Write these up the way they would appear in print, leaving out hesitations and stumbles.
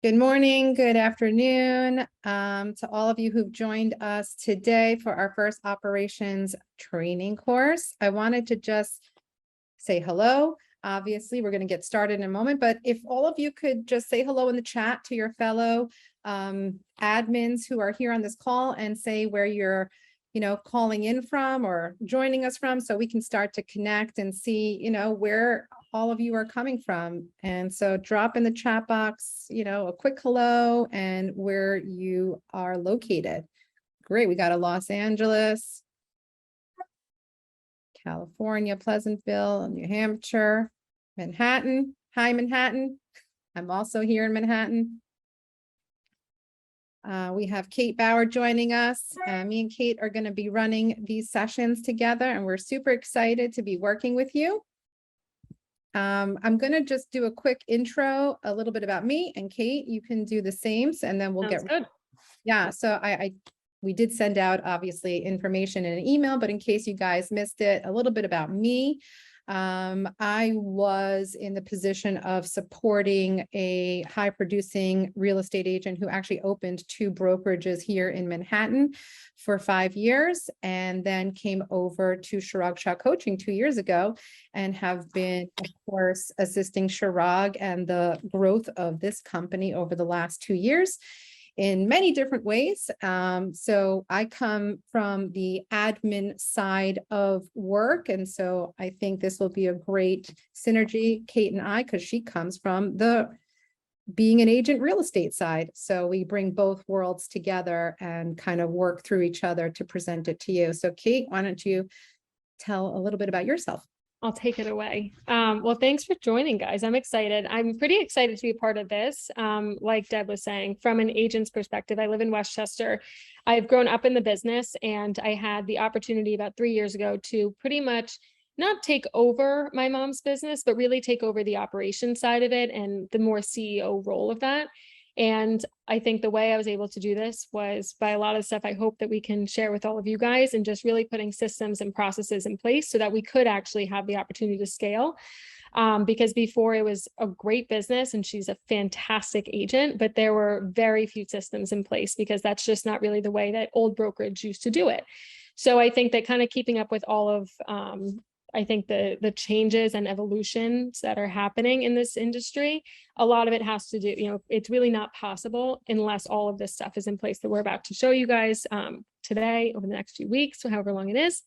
Good morning, good afternoon, to all of you who've joined us today for our first operations training course. I wanted to just say hello. Obviously, we're going to get started in a moment, but if all of you could just say hello in the chat to your fellow admins who are here on this call and say where you're calling in from or joining us from, so we can start to connect and see, where all of you are coming from. And so drop in the chat box, a quick hello and where you are located. Great. We got a Los Angeles, California, Pleasantville, New Hampshire, Manhattan. Hi, Manhattan. I'm also here in Manhattan. We have Kate Bauer joining us. Me and Kate are going to be running these sessions together, and we're super excited to be working with you. I'm going to just do a quick intro, a little bit about me, and Kate, you can do the same, and then we'll Sounds get good. Yeah, so we did send out obviously information in an email, but in case you guys missed it, a little bit about me. I was in the position of supporting a high producing real estate agent who actually opened 2 brokerages here in Manhattan for 5 years, and then came over to Chirag Shah Coaching 2 years ago, and have been, of course, assisting Chirag and the growth of this company over the last 2 years in many different ways. So I come from the admin side of work. And so I think this will be a great synergy, Kate and I, because she comes from the being an agent real estate side. So we bring both worlds together and kind of work through each other to present it to you. So Kate, why don't you tell a little bit about yourself? I'll take it away. Well, thanks for joining, guys. I'm excited. I'm pretty excited to be a part of this. Like Deb was saying, from an agent's perspective, I live in Westchester. I've grown up in the business, and I had the opportunity about 3 years ago to pretty much not take over my mom's business, but really take over the operations side of it and the more CEO role of that. And I think the way I was able to do this was by a lot of stuff I hope that we can share with all of you guys, and just really putting systems and processes in place so that we could actually have the opportunity to scale. Because before, it was a great business and she's a fantastic agent, but there were very few systems in place because that's just not really the way that old brokerage used to do it. So I think that kind of keeping up with all of I think the changes and evolutions that are happening in this industry, a lot of it has to do, it's really not possible unless all of this stuff is in place that we're about to show you guys today, over the next few weeks, so however long it is.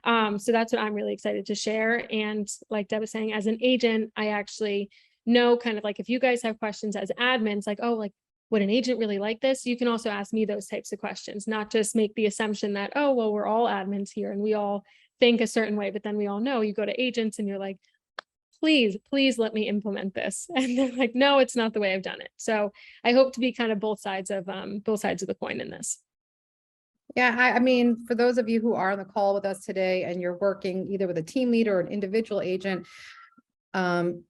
So that's what I'm really excited to share. And like Deb was saying, as an agent, I actually know kind of like, if you guys have questions as admins, like, oh, like, would an agent really like this? You can also ask me those types of questions, not just make the assumption that, oh, well, we're all admins here and we all think a certain way, but then we all know you go to agents and you're like, please let me implement this. And they're like, no, it's not the way I've done it. So I hope to be kind of both sides of the coin in this. Yeah, I mean, for those of you who are on the call with us today and you're working either with a team leader or an individual agent,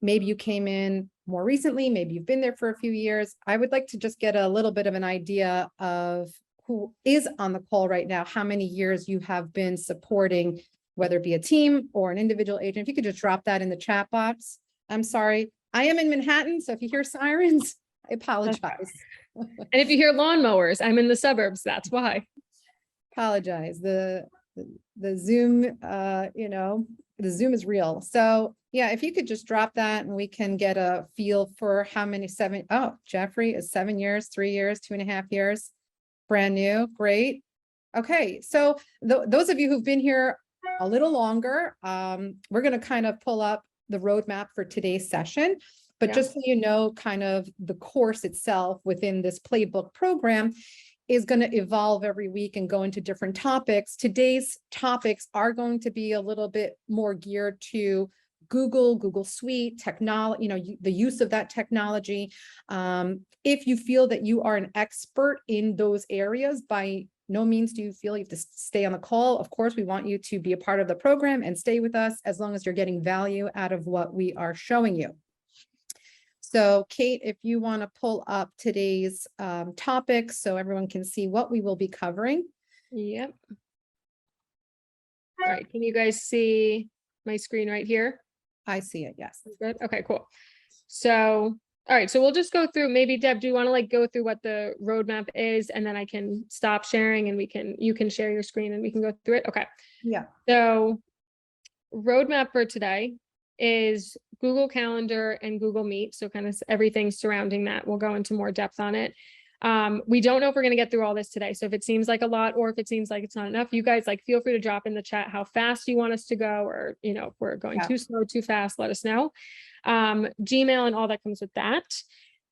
maybe you came in more recently, maybe you've been there for a few years. I would like to just get a little bit of an idea of who is on the call right now, how many years you have been supporting, whether it be a team or an individual agent. If you could just drop that in the chat box. I'm sorry. I am in Manhattan, so if you hear sirens, I apologize. And if you hear lawnmowers, I'm in the suburbs. That's why. Apologize. The Zoom, the Zoom is real. So yeah, if you could just drop that and we can get a feel for how many Jeffrey is 7 years, 3 years, 2.5 years, brand new. Great. Okay. So those of you who've been here a little longer, we're going to kind of pull up the roadmap for today's session, but just so you know, kind of the course itself within this playbook program is going to evolve every week and go into different topics. Today's topics are going to be a little bit more geared to Google Suite, technology, the use of that technology. If you feel that you are an expert in those areas, by no means do you feel you have to stay on the call. Of course, we want you to be a part of the program and stay with us as long as you're getting value out of what we are showing you. So Kate, if you want to pull up today's topics so everyone can see what we will be covering. Yep. All right. Can you guys see my screen right here? I see it. Yes. Good. Okay, cool. So All right, so we'll just go through, maybe Deb, do you want to like go through what the roadmap is, and then I can stop sharing and you can share your screen and we can go through it? Okay. Yeah. So roadmap for today is Google Calendar and Google Meet. So kind of everything surrounding that. We'll go into more depth on it. We don't know if we're going to get through all this today. So if it seems like a lot, or if it seems like it's not enough, you guys like feel free to drop in the chat how fast you want us to go, or, you know, if we're going Yeah. too slow, too fast, let us know. Gmail and all that comes with that.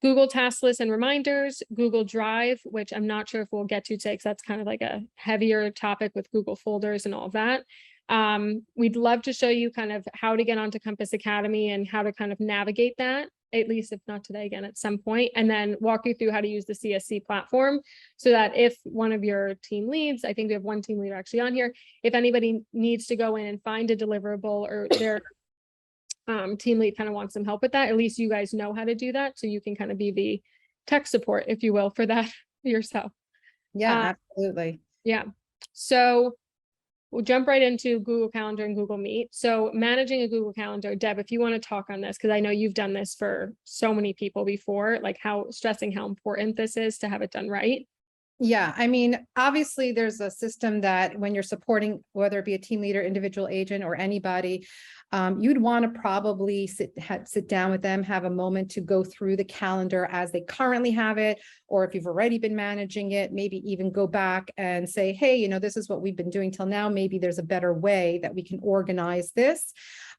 Google task lists and reminders, Google Drive, which I'm not sure if we'll get to today, because that's kind of like a heavier topic with Google folders and all of that. We'd love to show you kind of how to get onto Compass Academy and how to kind of navigate that, at least if not today, again, at some point, and then walk you through how to use the CSC platform so that if one of your team leads, I think we have one team leader actually on here, if anybody needs to go in and find a deliverable, or their team lead kind of wants some help with that, at least you guys know how to do that. So you can kind of be the tech support, if you will, for that yourself. Yeah, absolutely. Yeah. So we'll jump right into Google Calendar and Google Meet. So managing a Google Calendar, Deb, if you want to talk on this, because I know you've done this for so many people before, like how important this is to have it done right. Yeah, I mean, obviously there's a system that when you're supporting, whether it be a team leader, individual agent, or anybody, you'd want to probably sit down with them, have a moment to go through the calendar as they currently have it, or if you've already been managing it, maybe even go back and say, hey, you know, this is what we've been doing till now. Maybe there's a better way that we can organize this.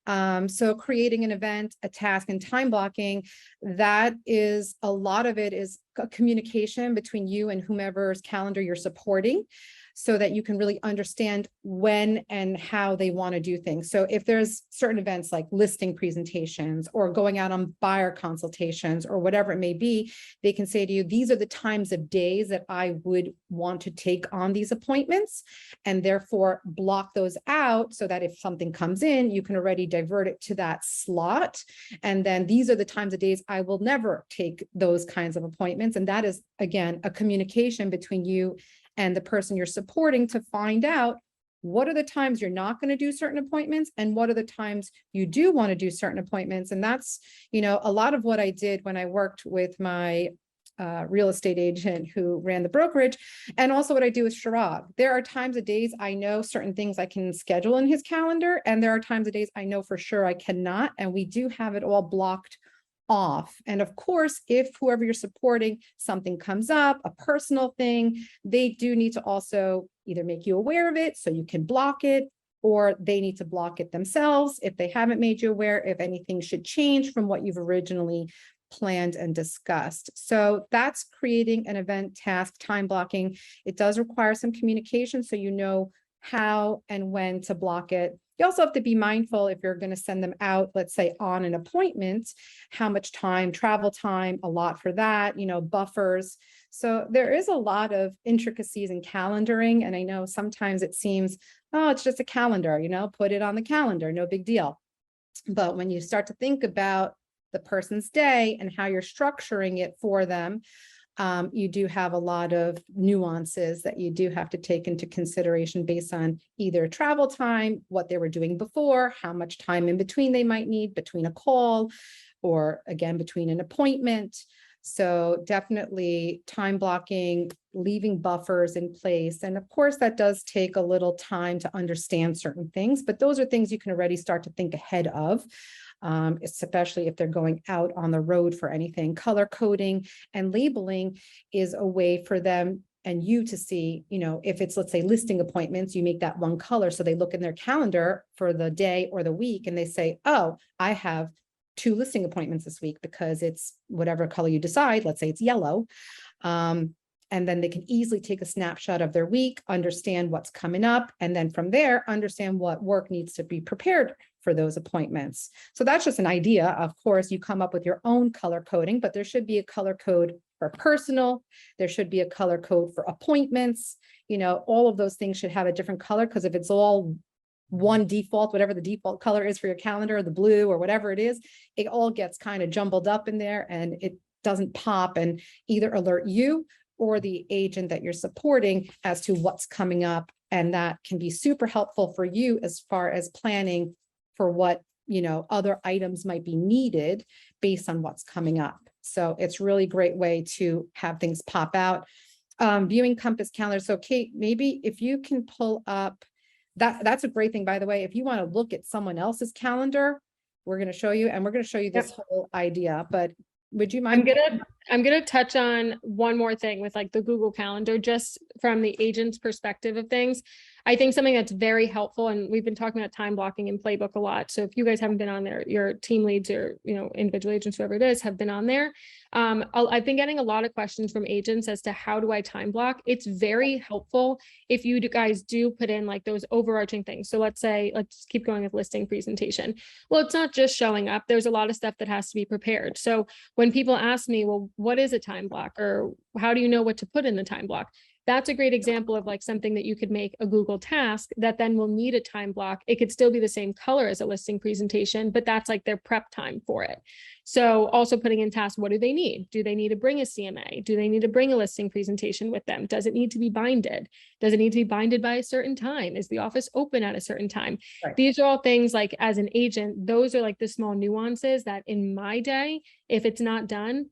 So creating an event, a task, and time blocking, that is a lot of it is a communication between you and whomever's calendar you're supporting, so that you can really understand when and how they want to do things. So if there's certain events like listing presentations or going out on buyer consultations or whatever it may be, they can say to you, these are the times of days that I would want to take on these appointments, and therefore block those out so that if something comes in, you can already divert it to that slot. And then these are the times of days I will never take those kinds of appointments. And that is, again, a communication between you and the person you're supporting to find out what are the times you're not going to do certain appointments and what are the times you do want to do certain appointments. And that's, you know, a lot of what I did when I worked with my real estate agent who ran the brokerage, and also what I do with Chirag. There are times of days I know certain things I can schedule in his calendar, and there are times of days I know for sure I cannot, and we do have it all blocked off. And of course, if whoever you're supporting, something comes up, a personal thing, they do need to also either make you aware of it so you can block it, or they need to block it themselves if they haven't made you aware, if anything should change from what you've originally planned and discussed. So that's creating an event, task, time blocking. It does require some communication so you know how and when to block it. You also have to be mindful if you're going to send them out, let's say on an appointment, how much time, travel time, a lot for that, you know, buffers. So there is a lot of intricacies in calendaring. And I know sometimes it seems, oh, it's just a calendar, you know, put it on the calendar, no big deal. But when you start to think about the person's day and how you're structuring it for them, you do have a lot of nuances that you do have to take into consideration based on either travel time, what they were doing before, how much time in between they might need between a call, or again, between an appointment. So definitely time blocking, leaving buffers in place. And of course, that does take a little time to understand certain things, but those are things you can already start to think ahead of. Especially if they're going out on the road for anything. Color coding and labeling is a way for them and you to see, you know, if it's, let's say, listing appointments, you make that one color. So they look in their calendar for the day or the week and they say, oh, I have 2 listing appointments this week because it's whatever color you decide. Let's say it's yellow. And then they can easily take a snapshot of their week, understand what's coming up, and then from there, understand what work needs to be prepared for those appointments. So that's just an idea. Of course, you come up with your own color coding, but there should be a color code for personal. There should be a color code for appointments. You know, all of those things should have a different color, because if it's all one default, whatever the default color is for your calendar, the blue or whatever it is, it all gets kind of jumbled up in there and it doesn't pop and either alert you or the agent that you're supporting as to what's coming up. And that can be super helpful for you as far as planning for what, you know, other items might be needed based on what's coming up. So it's really great way to have things pop out. Viewing Compass calendar. So Kate, maybe if you can pull up that's a great thing, by the way. If you want to look at someone else's calendar, we're going to show you, and we're going to show you this whole idea, but would you mind? I'm gonna touch on one more thing with like the Google Calendar, just from the agent's perspective of things. I think something that's very helpful, and we've been talking about time blocking in Playbook a lot. So if you guys haven't been on there, your team leads or, you know, individual agents, whoever it is, have been on there. I've been getting a lot of questions from agents as to how do I time block. It's very helpful if you guys do put in like those overarching things. So let's say, let's keep going with listing presentation. Well, it's not just showing up. There's a lot of stuff that has to be prepared. So when people ask me, well, what is a time block, or how do you know what to put in the time block? That's a great example of like something that you could make a Google task that then will need a time block. It could still be the same color as a listing presentation, but that's like their prep time for it. So also putting in tasks, what do they need? Do they need to bring a CMA? Do they need to bring a listing presentation with them? Does it need to be binded? Does it need to be binded by a certain time? Is the office open at a certain time? Right. These are all things like, as an agent, those are like the small nuances that in my day, if it's not done,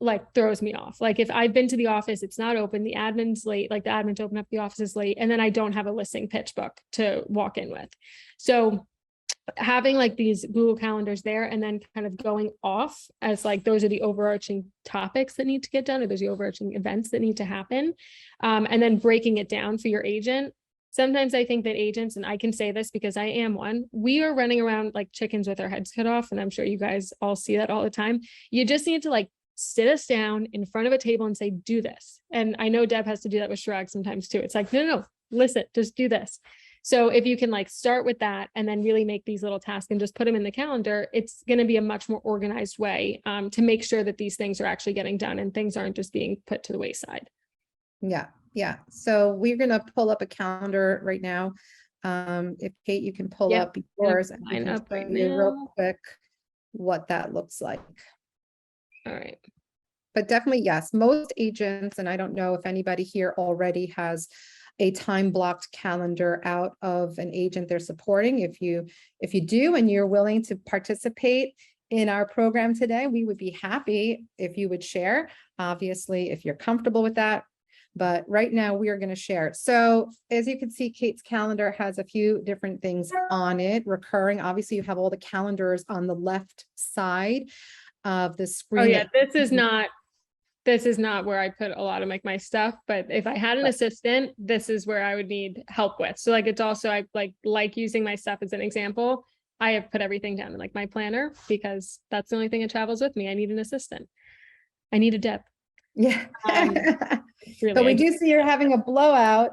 like throws me off. Like if I've been to the office, it's not open, the admin's late, like the admin to open up the office is late, and then I don't have a listing pitch book to walk in with. So having like these Google calendars there, and then kind of going off as like, those are the overarching topics that need to get done, or there's the overarching events that need to happen. And then breaking it down for your agent. Sometimes I think that agents, and I can say this because I am one, we are running around like chickens with our heads cut off. And I'm sure you guys all see that all the time. You just need to like sit us down in front of a table and say, do this. And I know Deb has to do that with Chirag sometimes too. It's like, no, listen, just do this. So if you can like start with that and then really make these little tasks and just put them in the calendar, it's going to be a much more organized way to make sure that these things are actually getting done and things aren't just being put to the wayside. Yeah. Yeah. So we're going to pull up a calendar right now. If Kate, you can pull up yours and we can show you real quick what that looks like. All right. But definitely, yes, most agents, and I don't know if anybody here already has a time blocked calendar out of an agent they're supporting. If you do, and you're willing to participate in our program today, we would be happy if you would share, obviously, if you're comfortable with that. But right now we are going to share. So as you can see, Kate's calendar has a few different things on it, recurring. Obviously, you have all the calendars on the left side of the screen. Oh yeah, this is not where I put a lot of like my stuff, but if I had an assistant, this is where I would need help with. So like, it's also, I like using my stuff as an example. I have put everything down in like my planner because that's the only thing that travels with me. I need an assistant. I need a Deb. Yeah. Really, but we do see you're having a blowout.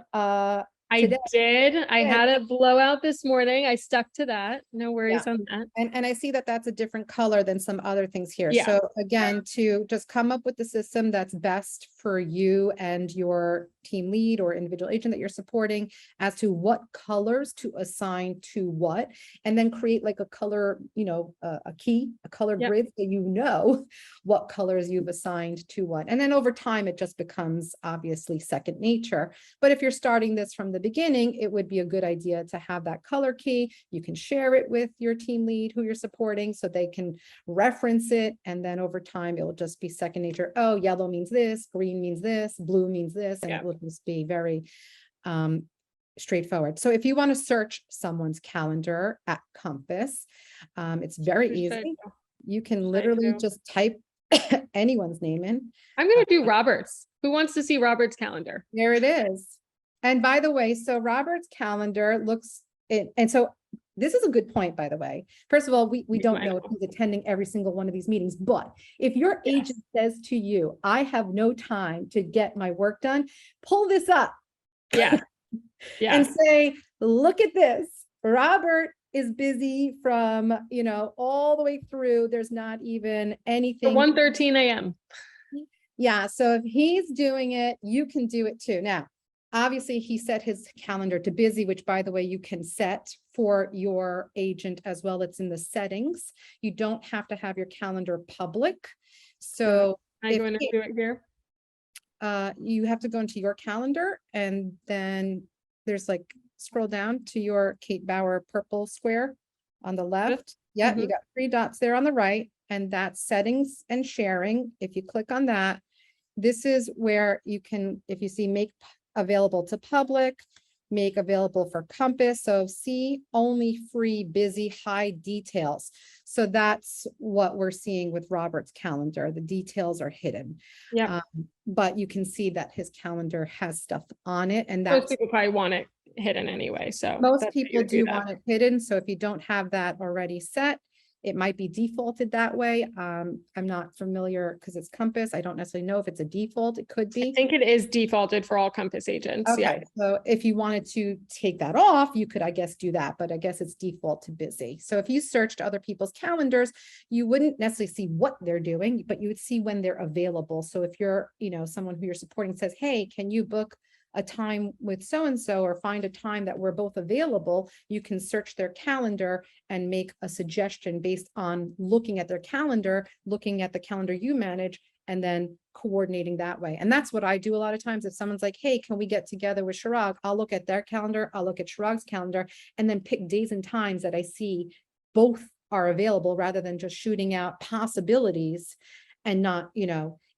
I did. I had a blowout this morning. I stuck to that. No worries on that. And I see that that's a different color than some other things here. Yeah. So again, to just come up with the system that's best for you and your team lead or individual agent that you're supporting as to what colors to assign to what, and then create like a color, a key, a color grid, so you know what colors you've assigned to what. And then over time, it just becomes obviously second nature. But if you're starting this from the beginning, it would be a good idea to have that color key. You can share it with your team lead who you're supporting so they can reference it. And then over time, it will just be second nature. Oh, yellow means this, green means this, blue means this, and it will just be very straightforward. So if you want to search someone's calendar at Compass, it's very easy. You can literally just type anyone's name in. I'm going to do Robert's. Who wants to see Robert's calendar? There it is. And by the way, so Robert's calendar looks it, and so this is a good point, by the way. First of all, we don't know if he's attending every single one of these meetings, but if your agent says to you, I have no time to get my work done, pull this up. Yeah. Yeah. And say, look at this. Robert is busy from, all the way through. There's not even anything. 1:13 a.m. Yeah. So if he's doing it, you can do it too. Now, obviously, he set his calendar to busy, which, by the way, you can set for your agent as well. It's in the settings. You don't have to have your calendar public. So I'm going to do it here. You have to go into your calendar, and then there's like scroll down to your Kate Bauer purple square on the left. Yeah, you got 3 dots there on the right. and that's settings and sharing. If you click on that, this is where you can, if you see make available to public, make available for Compass. So see only free, busy, high details. So that's what we're seeing with Robert's calendar. The details are hidden. Yeah. But you can see that his calendar has stuff on it, and Most that's people probably want it hidden anyway, so. most that's how you people would do that. want it hidden. So if you don't have that already set, it might be defaulted that way. I'm not familiar because it's Compass. I don't necessarily know if it's a default. It could I be. think it is defaulted for all Compass agents. Yeah. Okay, so if you wanted to take that off, you could, I guess, do that, but I guess it's default to busy. So if you searched other people's calendars, you wouldn't necessarily see what they're doing, but you would see when they're available. So if you're, someone who you're supporting says, hey, can you book a time with so-and-so or find a time that we're both available, you can search their calendar and make a suggestion based on looking at their calendar, looking at the calendar you manage, and then coordinating that way. And that's what I do a lot of times. If someone's like, hey, can we get together with Chirag? I'll look at their calendar, I'll look at Chirag's calendar, and then pick days and times that I see both are available rather than just shooting out possibilities and not,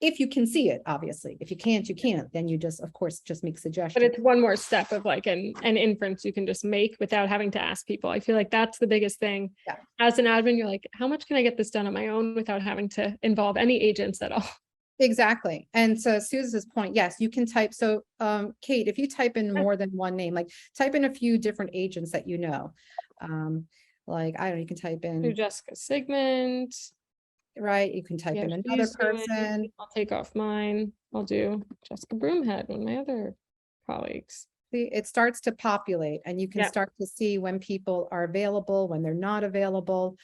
if you can see it, obviously. If you can't, you can't. Then you just, of course, just make But suggestions. it's one more step of like an inference you can just make without having to ask people. I feel like that's the biggest thing. Yeah. As an admin, you're like, how much can I get this done on my own without having to involve any agents at all? Exactly. And so Susan's point, yes, you can type. So Kate, if you type in more than one name, like type in a few different agents that you know. Like, I don't know, you can type Do in, Jessica Sigmund. right? You can type Yeah, in another she's doing it. person. I'll take off mine. I'll do Jessica Broomhead, one of my other colleagues. See, it starts to populate and you can Yeah. start to see when people are available, when they're not available.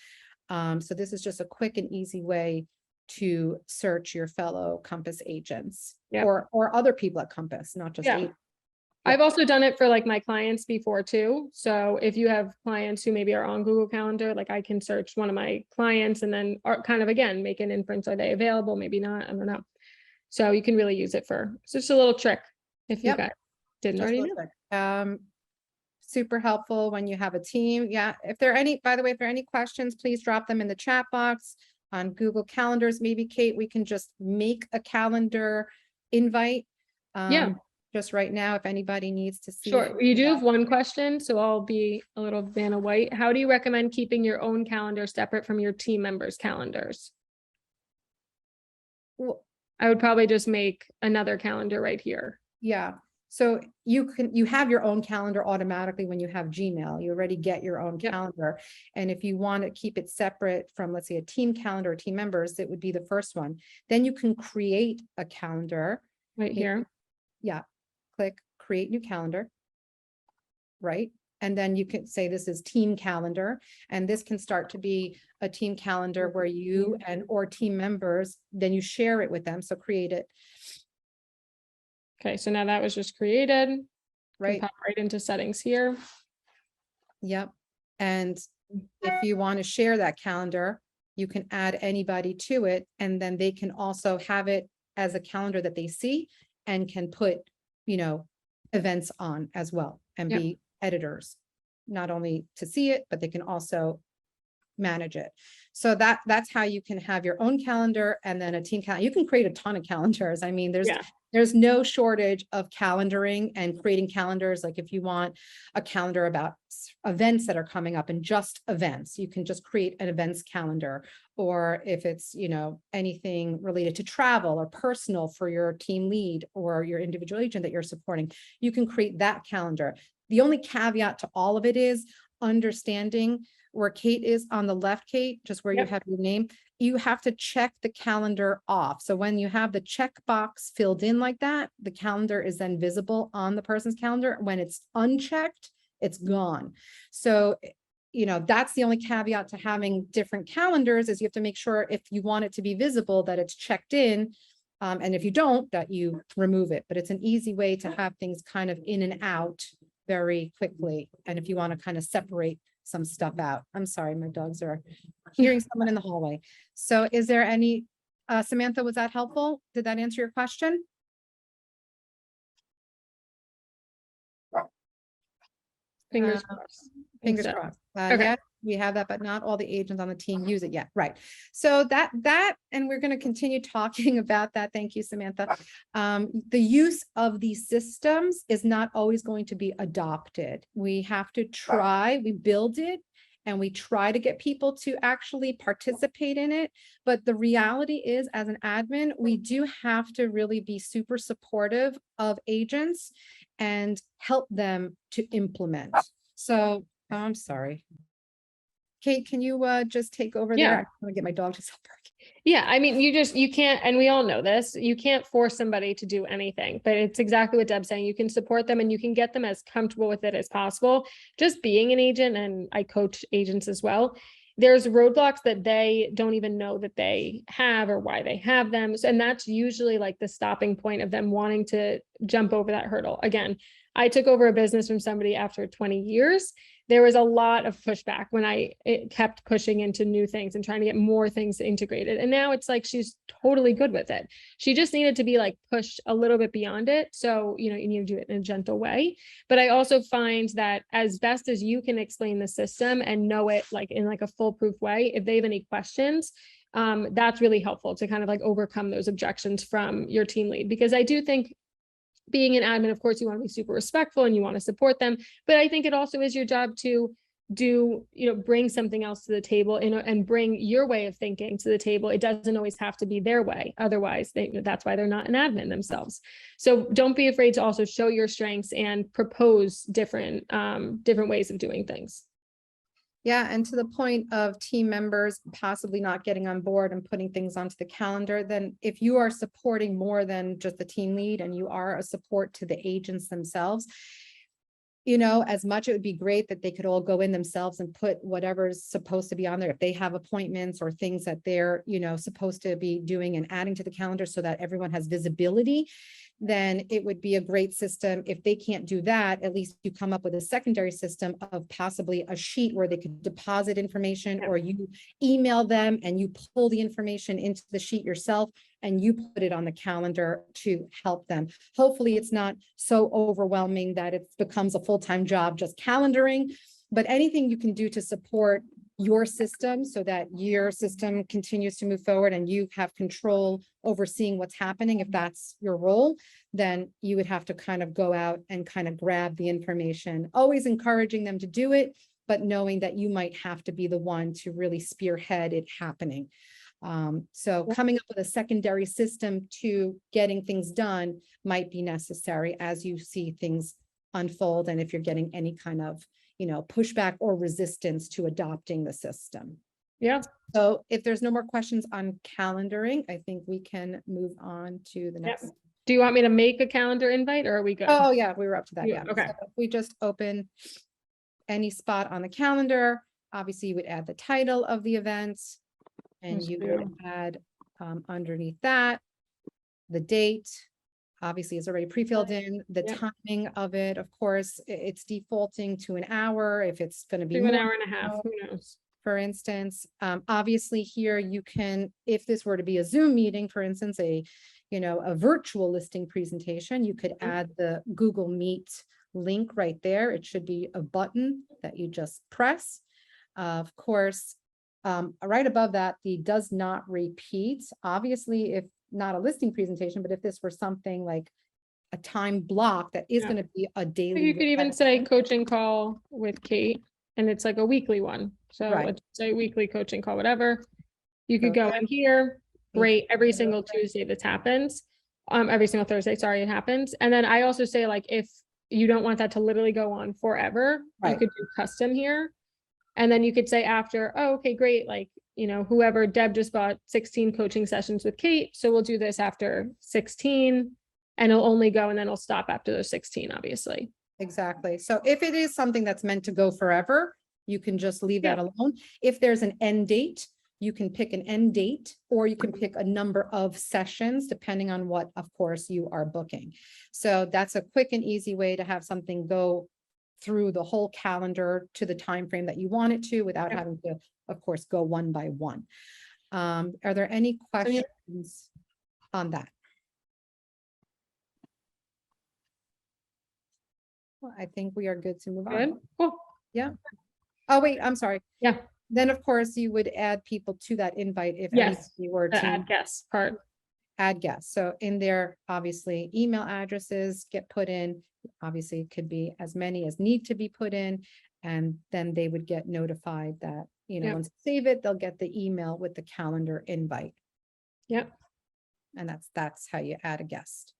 So this is just a quick and easy way to search your fellow Compass agents. Yeah. Or other people at Compass, not just Yeah. agents. I've also done it for like my clients before too. So if you have clients who maybe are on Google Calendar, like I can search one of my clients and then kind of again, make an inference. Are they available? Maybe not. I don't know. So you can really use it for, it's just a little trick if you Yep. guys didn't Just already real know. quick. Super helpful when you have a team. Yeah, if there are any, by the way, if there are any questions, please drop them in the chat box on Google Calendars. Maybe Kate, we can just make a calendar invite. Yeah. Just right now, if anybody needs to see. Sure. You do have one question, so I'll be a little Vanna White. How do you recommend keeping your own calendar separate from your team members' calendars? Well, I would probably just make another calendar right here. yeah. So you have your own calendar automatically when you have Gmail. You already get your own Yep. calendar. And if you want to keep it separate from, let's say, a team calendar or team members, it would be the first one. Then you can create a calendar. Right here. Yeah. Click create new calendar. Right. And then you can say this is team calendar, and this can start to be a team calendar where you or team members, then you share it with them. So create it. Okay, so now that was just created. Right. Pop right into settings here. Yep. And if you want to share that calendar, you can add anybody to it, and then they can also have it as a calendar that they see and can put, events on as well and Yep. be editors, not only to see it, but they can also manage it. So that's how you can have your own calendar and then a team calendar. You can create a ton of calendars. I mean, there's no shortage of calendaring and creating calendars. Like if you want a calendar about events that are coming up and just events, you can just create an events calendar. Or if it's, anything related to travel or personal for your team lead or your individual agent that you're supporting, you can create that calendar. The only caveat to all of it is understanding where Kate is on the left, Kate, just where you have your name, you have to check the calendar off. So when you have the checkbox filled in like that, the calendar is then visible on the person's calendar. When it's unchecked, it's gone. So, that's the only caveat to having different calendars is you have to make sure if you want it to be visible that it's checked in. And if you don't, that you remove it. But it's an easy way to have things kind of in and out very quickly. And if you want to kind of separate some stuff out. I'm sorry, my dogs are hearing someone in the hallway. So is there any, Samantha, was that helpful? Did that answer your question? Fingers crossed. Fingers so. crossed. Okay. Yeah. we have that, but not all the agents on the team use it yet. Right. So and we're going to continue talking about that. Thank you, Samantha. The use of these systems is not always going to be adopted. We have to try, we build it, and we try to get people to actually participate in it. But the reality is, as an admin, we do have to really be super supportive of agents and help them to implement. So, I'm sorry. Kate, can you just take over there? Yeah. I'm gonna get my dog to stop barking. Yeah, I mean, you can't, and we all know this, you can't force somebody to do anything, but it's exactly what Deb's saying. You can support them and you can get them as comfortable with it as possible. Just being an agent, and I coach agents as well, there's roadblocks that they don't even know that they have or why they have them. So, and that's usually like the stopping point of them wanting to jump over that hurdle. Again, I took over a business from somebody after 20 years. There was a lot of pushback when it kept pushing into new things and trying to get more things integrated. And now it's like, she's totally good with it. She just needed to be like pushed a little bit beyond it. So, you need to do it in a gentle way. But I also find that as best as you can explain the system and know it like in like a foolproof way, if they have any questions, that's really helpful to kind of like overcome those objections from your team lead. Because I do think being an admin, of course, you want to be super respectful and you want to support them. But I think it also is your job to bring something else to the table and bring your way of thinking to the table. It doesn't always have to be their way. Otherwise, that's why they're not an admin themselves. So don't be afraid to also show your strengths and propose different ways of doing things. Yeah, and to the point of team members possibly not getting on board and putting things onto the calendar, then if you are supporting more than just the team lead and you are a support to the agents themselves, as much it would be great that they could all go in themselves and put whatever's supposed to be on there. If they have appointments or things that they're, supposed to be doing and adding to the calendar so that everyone has visibility, then it would be a great system. If they can't do that, at least you come up with a secondary system of possibly a sheet where they could deposit information, or you email them and you pull the information into the sheet yourself and you put it on the calendar to help them. Hopefully it's not so overwhelming that it becomes a full-time job just calendaring, but anything you can do to support your system so that your system continues to move forward and you have control over seeing what's happening. If that's your role, then you would have to kind of go out and kind of grab the information, always encouraging them to do it, but knowing that you might have to be the one to really spearhead it happening. So coming up with a secondary system to getting things done might be necessary as you see things unfold. And if you're getting any kind of pushback or resistance to adopting the system. Yeah. So if there's no more questions on calendaring, I think we can move on to the next. Yep. Do you want me to make a calendar invite or are we good? Oh yeah, we were up to that. Yeah. Okay. So if we just open any spot on the calendar, obviously you would add the title of the events and you would add underneath that, the date. Obviously, it's already pre-filled in, the timing of it. Of course, it's defaulting to an hour. If it's going to be an hour and a half, who knows? For instance, obviously here you can, if this were to be a Zoom meeting, for instance, a virtual listing presentation, you could add the Google Meet link right there. It should be a button that you just press. Of course, right above that, the does not repeat. Obviously, if not a listing presentation, but if this were something like a time block that is going to be a daily. You could even say coaching call with Kate, and it's like a weekly one. So let's say weekly coaching call, whatever. You could go in here. Great. Every single Tuesday this happens. Every single Thursday, sorry, it happens. And then I also say, like, if you don't want that to literally go on forever, you could do custom here. And then you could say after, oh, okay, great. Like, whoever, Deb just bought 16 coaching sessions with Kate. So we'll do this after 16 and it'll only go and then it'll stop after those 16, obviously. Exactly. So if it is something that's meant to go forever, you can just leave that alone. If there's an end date, you can pick an end date, or you can pick a number of sessions depending on what, of course, you are booking. So that's a quick and easy way to have something go through the whole calendar to the time frame that you want it to without having to, of course, go one by one. Are there any questions on that? Well, I think we are good to move on. Cool. Yeah. Oh, wait, I'm sorry. Yeah. Then, of course, you would add people to that invite if Yes. anybody were The to add guests part. add guests. So in there, obviously, email addresses get put in. Obviously, it could be as many as need to be put in. And then they would get notified that, Yep. once they save it, they'll get the email with the calendar invite. Yep. And that's how you add a guest.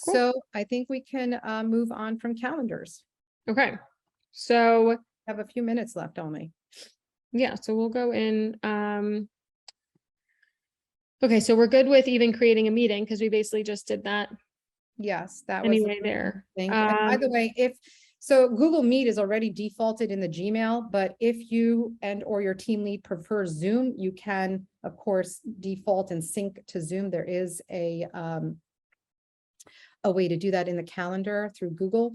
Cool. So I think we can move on from calendars. Okay. So Have a few minutes left only. yeah, so we'll go in. Okay, so we're good with even creating a meeting because we basically just did that Yes, that was the anyway there. thing. And by the way, so Google Meet is already defaulted in the Gmail, but if you or your team lead prefer Zoom, you can, of course, default and sync to Zoom. There is a way to do that in the calendar through Google.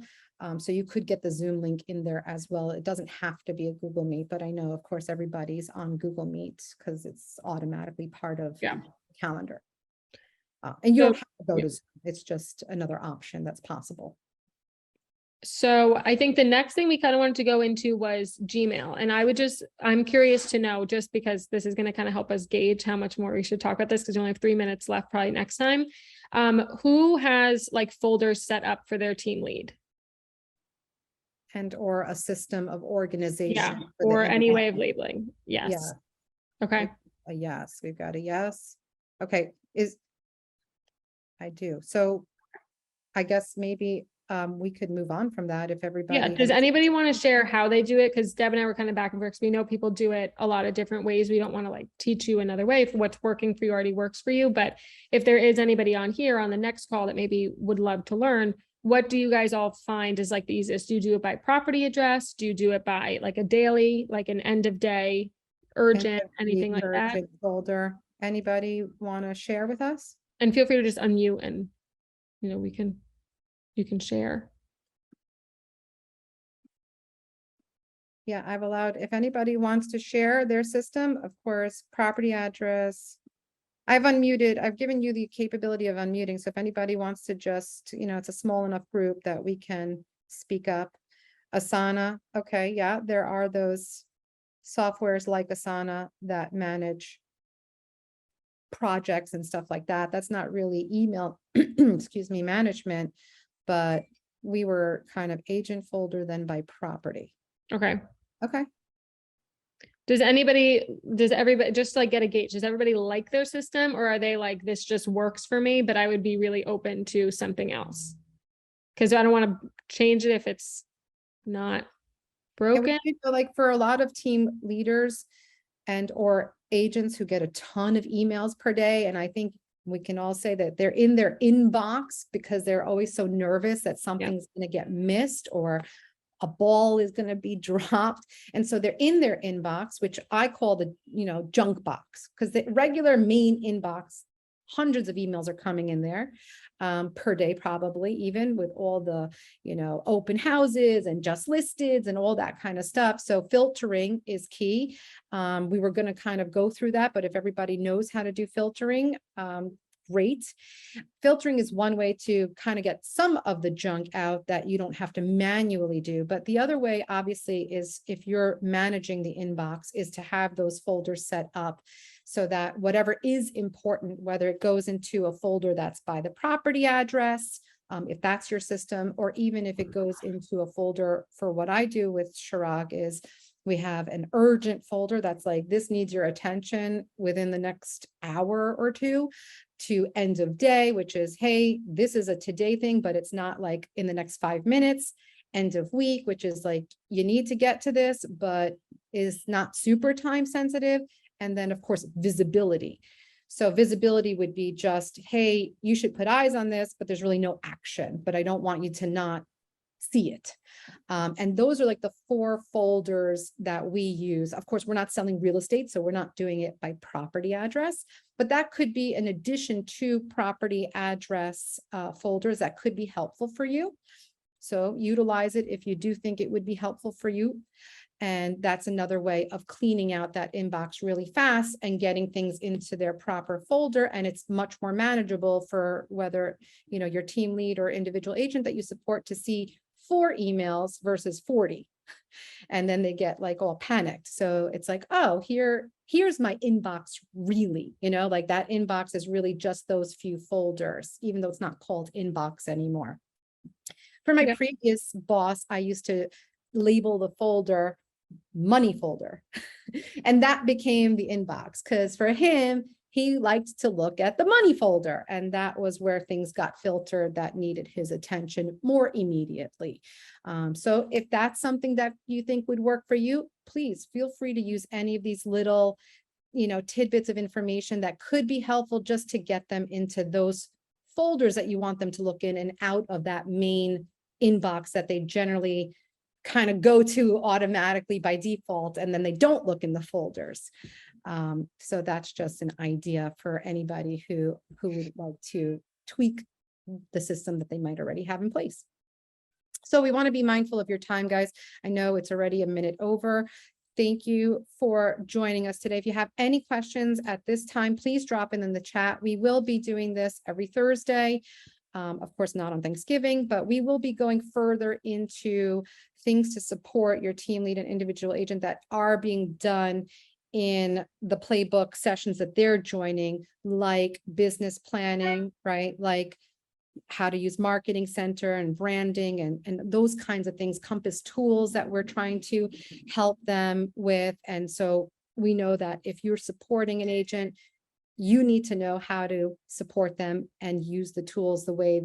So you could get the Zoom link in there as well. It doesn't have to be a Google Meet, but I know, of course, everybody's on Google Meet because it's automatically part of the calendar. And you don't have to go to Zoom. It's just another option that's possible. So I think the next thing we kind of wanted to go into was Gmail. And I'm curious to know, just because this is going to kind of help us gauge how much more we should talk about this, because we only have 3 minutes left probably next time. Who has like folders set up for their team lead? And or a system of organization. Yeah, or any way of labeling. Yes. Yeah. Okay. A yes, we've got a yes. Okay, I do. So I guess maybe we could move on from that if everybody. Yeah, does anybody want to share how they do it? Because Deb and I were kind of back and forth, because we know people do it a lot of different ways. We don't want to like teach you another way. If what's working for you already works for you. But if there is anybody on here on the next call that maybe would love to learn, what do you guys all find is like the easiest? Do you do it by property address? Do you do it by like a daily, like an end of day, urgent, anything like that? Folder. Anybody want to share with us? And feel free to just unmute and, you can share. Yeah, I've allowed, if anybody wants to share their system, of course, property address. I've given you the capability of unmuting. So if anybody wants to just, it's a small enough group that we can speak up. Asana. Okay. Yeah. There are those softwares like Asana that manage projects and stuff like that. That's not really email, excuse me, management, but we were kind of agent folder then by property. Okay. Okay. Does everybody just like get a gauge? Does everybody like their system, or are they like, this just works for me, but I would be really open to something else? Because I don't want to change it if it's not broken. Like for a lot of team leaders and or agents who get a ton of emails per day, and I think we can all say that they're in their inbox because they're always so nervous that something's going to get missed or a ball is going to be dropped. And so they're in their inbox, which I call the, junk box, because the regular main inbox, hundreds of emails are coming in there per day, probably, even with all the, open houses and just listeds and all that kind of stuff. So filtering is key. We were going to kind of go through that, but if everybody knows how to do filtering, great. Filtering is one way to kind of get some of the junk out that you don't have to manually do. But the other way, obviously, is if you're managing the inbox, is to have those folders set up so that whatever is important, whether it goes into a folder that's by the property address, if that's your system, or even if it goes into a folder for what I do with Chirag is we have an urgent folder that's like, this needs your attention within the next hour or two, to end of day, which is, hey, this is a today thing, but it's not like in the next 5 minutes. End of week, which is like, you need to get to this, but is not super time sensitive. And then of course, visibility. So visibility would be just, hey, you should put eyes on this, but there's really no action, but I don't want you to not see it. And those are like the 4 folders that we use. Of course, we're not selling real estate, so we're not doing it by property address, but that could be an addition to property address folders that could be helpful for you. So utilize it if you do think it would be helpful for you. And that's another way of cleaning out that inbox really fast and getting things into their proper folder. And it's much more manageable for whether, your team lead or individual agent that you support to see 4 emails versus 40. And then they get like all panicked. So it's like, oh, here's my inbox really, like that inbox is really just those few folders, even though it's not called inbox anymore. For my Yeah. previous boss, I used to label the folder money folder. And that became the inbox because for him, he liked to look at the money folder. And that was where things got filtered that needed his attention more immediately. So if that's something that you think would work for you, please feel free to use any of these little, tidbits of information that could be helpful just to get them into those folders that you want them to look in and out of that main inbox that they generally kind of go to automatically by default, and then they don't look in the folders. So that's just an idea for anybody who would like to tweak the system that they might already have in place. So we want to be mindful of your time, guys. I know it's already a minute over. Thank you for joining us today. If you have any questions at this time, please drop in the chat. We will be doing this every Thursday. Of course, not on Thanksgiving, but we will be going further into things to support your team lead and individual agent that are being done in the playbook sessions that they're joining, like business planning, right? Like how to use Marketing Center and branding and those kinds of things, Compass tools that we're trying to help them with. And so we know that if you're supporting an agent, you need to know how to support them and use the tools the way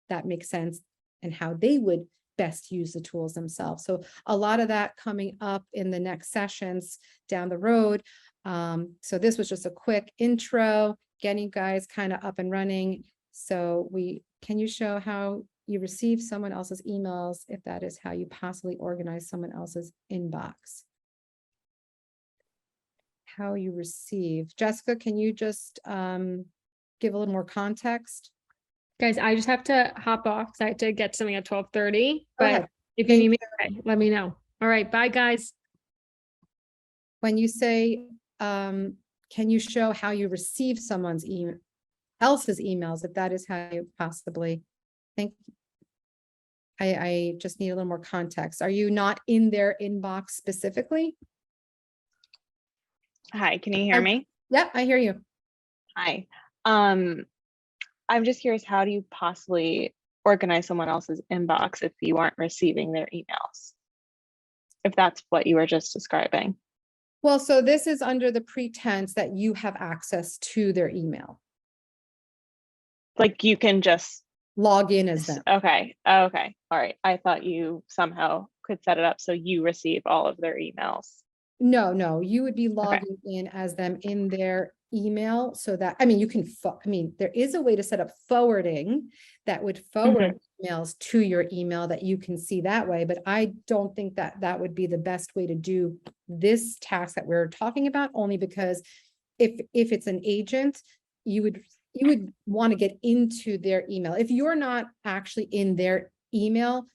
that makes sense and how they would best use the tools themselves. So a lot of that coming up in the next sessions down the road. So this was just a quick intro, getting you guys kind of up and running. So can you show how you receive someone else's emails if that is how you possibly organize someone else's inbox? How you receive. Jessica, can you just give a little more context? Guys, I just have to hop off because I have to get something at 12:30. But if you Thank need me, okay, let me know. All right, bye guys. When you say, can you show how you receive someone's else's emails, if that is how you possibly think? I just need a little more context. Are you not in their inbox specifically? Hi, can you hear me? Yeah, I hear you. Hi. I'm just curious, how do you possibly organize someone else's inbox if you aren't receiving their emails? If that's what you were just describing. Well, so this is under the pretense that you have access to their email. Like you can just Log in as them. Okay. Okay. All right. I thought you somehow could set it up so you receive all of their emails. No, you would be logging in as them in their email so that, you can, there is a way to set up forwarding that would forward emails to your email that you can see that way. But I don't think that that would be the best way to do this task that we're talking about, only because if it's an agent, you would want to get into their email. If you're not actually in their email,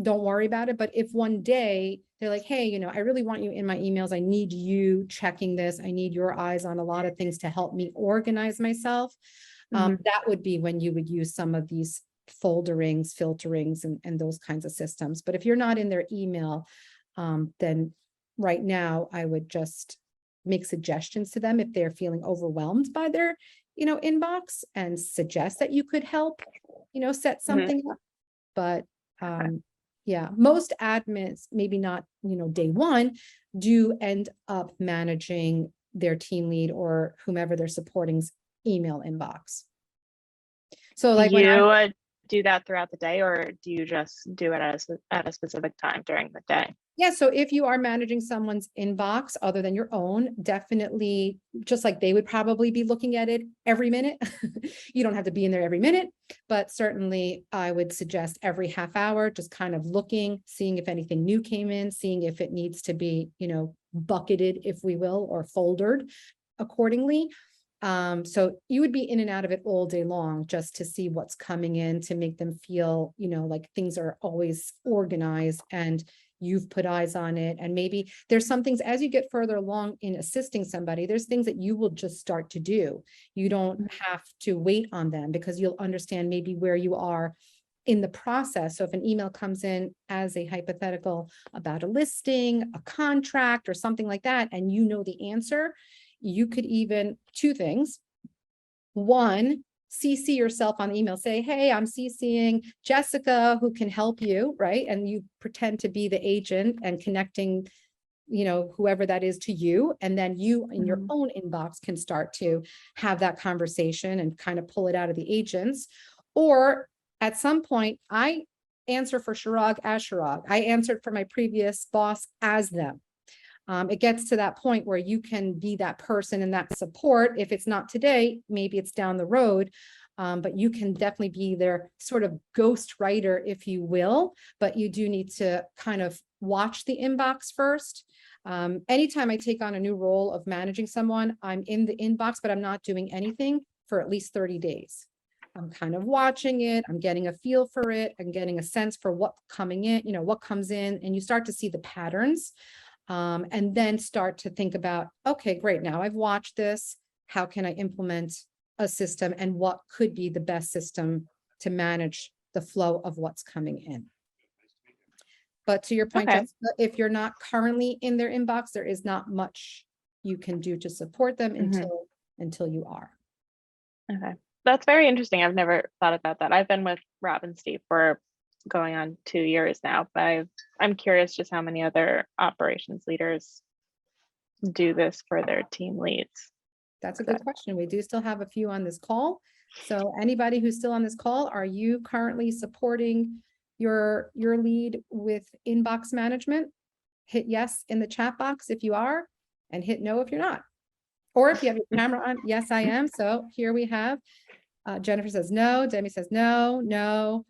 don't worry about it. But if one day they're like, hey, I really want you in my emails. I need you checking this. I need your eyes on a lot of things to help me organize myself. That would be when you would use some of these folderings, filterings, and those kinds of systems. But if you're not in their email, then right now I would just make suggestions to them if they're feeling overwhelmed by their, inbox, and suggest that you could help, set something up. But yeah, most admins, maybe not, day one, do end up managing their team lead or whomever they're supporting's email inbox. So like do you do that throughout the day, or do you just do it at a specific time during the day? Yeah, so if you are managing someone's inbox other than your own, definitely, just like they would probably be looking at it every minute. You don't have to be in there every minute, but certainly I would suggest every half hour, just kind of looking, seeing if anything new came in, seeing if it needs to be, bucketed, if we will, or foldered accordingly. So you would be in and out of it all day long just to see what's coming in, to make them feel, like things are always organized and you've put eyes on it. And maybe there's some things, as you get further along in assisting somebody, there's things that you will just start to do. You don't have to wait on them because you'll understand maybe where you are in the process. So if an email comes in as a hypothetical about a listing, a contract, or something like that, and you know the answer, you could even, two things. One, CC yourself on the email, say, hey, I'm CCing Jessica who can help you, right? And you pretend to be the agent and connecting, whoever that is to you. And then you in your own inbox can start to have that conversation and kind of pull it out of the agents. Or at some point, I answer for Chirag as Chirag. I answered for my previous boss as them. It gets to that point where you can be that person and that support. If it's not today, maybe it's down the road, but you can definitely be their sort of ghost writer, if you will, but you do need to kind of watch the inbox first. Anytime I take on a new role of managing someone, I'm in the inbox, but I'm not doing anything for at least 30 days. I'm kind of watching it. I'm getting a feel for it. I'm getting a sense for what's coming in, what comes in, and you start to see the patterns. And then start to think about, okay, great. Now I've watched this. How can I implement a system, and what could be the best system to manage the flow of what's coming in? But to your point, Okay. Jessica, if you're not currently in their inbox, there is not much you can do to support them until you are. Okay. That's very interesting. I've never thought about that. I've been with Rob and Steve for going on 2 years now, but I'm curious just how many other operations leaders do this for their team leads. That's a good question. We do still have a few on this call. So anybody who's still on this call, are you currently supporting your lead with inbox management? Hit yes in the chat box if you are, and hit no if you're not. Or if you have your camera on, yes, I am. So here we have, Jennifer says no, Demi says no.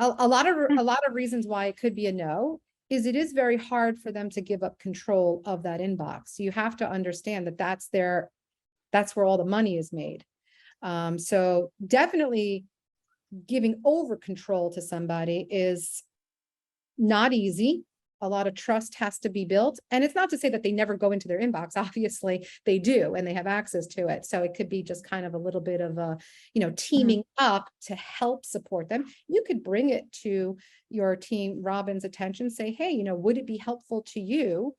A lot of reasons why it could be a no is it is very hard for them to give up control of that inbox. So you have to understand that that's where all the money is made. So definitely giving over control to somebody is not easy. A lot of trust has to be built. And it's not to say that they never go into their inbox. Obviously they do, and they have access to it. So it could be just kind of a little bit of a, teaming up to help support them. You could bring it to your team, Robin's attention, say, hey, would it be helpful to you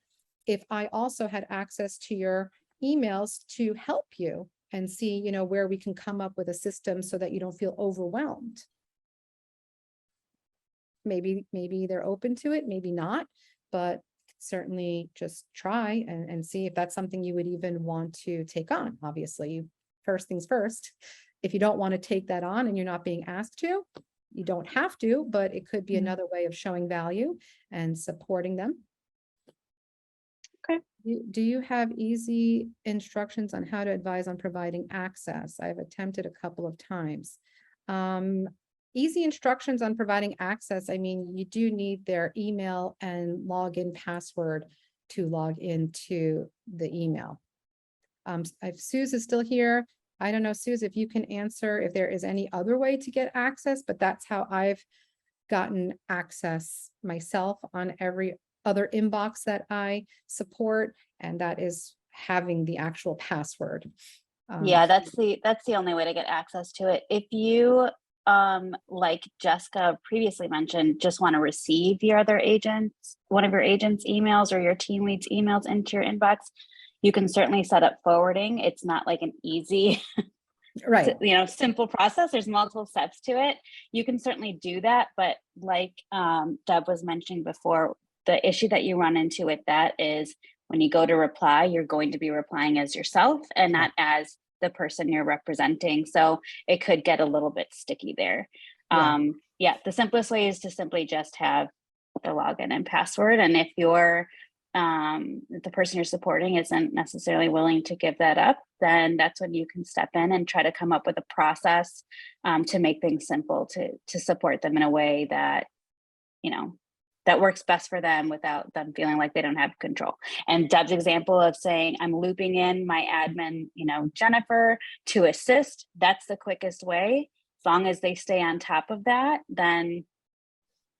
if I also had access to your emails to help you and see, where we can come up with a system so that you don't feel overwhelmed? Maybe they're open to it, maybe not, but certainly just try and see if that's something you would even want to take on. Obviously, first things first. If you don't want to take that on and you're not being asked to, you don't have to, but it could be another way of showing value and supporting them. Okay. Do you have easy instructions on how to advise on providing access? I've attempted a couple of times. Easy instructions on providing access. I mean, you do need their email and login password to log into the email. If Suze is still here, I don't know, Suze, if you can answer if there is any other way to get access, but that's how I've gotten access myself on every other inbox that I support, and that is having the actual password. Yeah, that's the only way to get access to it. If you like Jessica previously mentioned, just want to receive one of your agents' emails or your team lead's emails into your inbox, you can certainly set up forwarding. It's not like an easy, right, simple process. There's multiple steps to it. You can certainly do that, but like Deb was mentioning before, the issue that you run into with that is when you go to reply, you're going to be replying as yourself and not as the person you're representing. So it could get a little bit sticky there. Yeah, the simplest way is to simply just have the login and password. And if the person you're supporting isn't necessarily willing to give that up, then that's when you can step in and try to come up with a process to make things simple to support them in a way that, that works best for them without them feeling like they don't have control. And Deb's example of saying, I'm looping in my admin, Jennifer, to assist, that's the quickest way. As long as they stay on top of that, then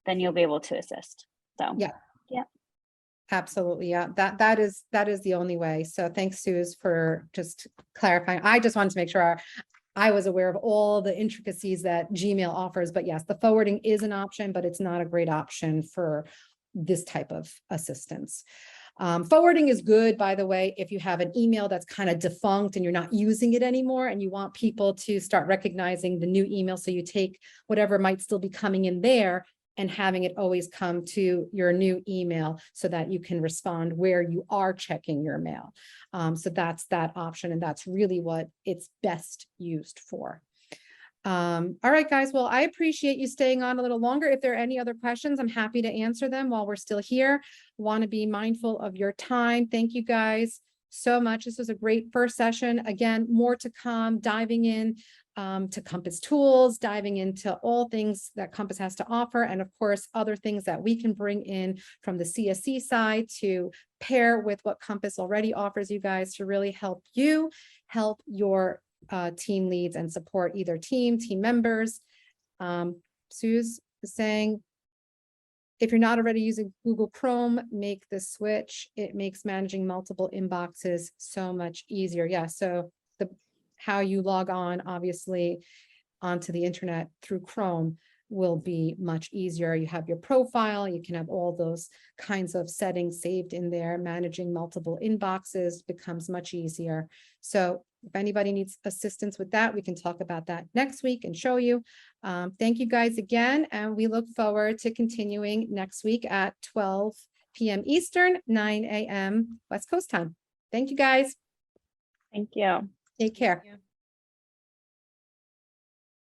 you'll be able to assist. So yeah. Absolutely. Yeah, that is the only way. So thanks, Suze, for just clarifying. I just wanted to make sure I was aware of all the intricacies that Gmail offers, but yes, the forwarding is an option, but it's not a great option for this type of assistance. Forwarding is good, by the way, if you have an email that's kind of defunct and you're not using it anymore and you want people to start recognizing the new email. So you take whatever might still be coming in there and having it always come to your new email so that you can respond where you are checking your mail. So that's that option, and that's really what it's best used for. All right, guys. Well, I appreciate you staying on a little longer. If there are any other questions, I'm happy to answer them while we're still here. Want to be mindful of your time. Thank you guys so much. This was a great first session. Again, more to come, diving in to Compass tools, diving into all things that Compass has to offer, and of course, other things that we can bring in from the CSC side to pair with what Compass already offers you guys to really help you help your team leads and support either team members. Sue's saying, if you're not already using Google Chrome, make the switch. It makes managing multiple inboxes so much easier. Yeah, so how you log on, obviously, onto the internet through Chrome will be much easier. You have your profile, you can have all those kinds of settings saved in there. Managing multiple inboxes becomes much easier. So if anybody needs assistance with that, we can talk about that next week and show you. Thank you guys again, and we look forward to continuing next week at 12 p.m. Eastern, 9 a.m. West Coast time. Thank you guys. Thank you. Take care. Yeah.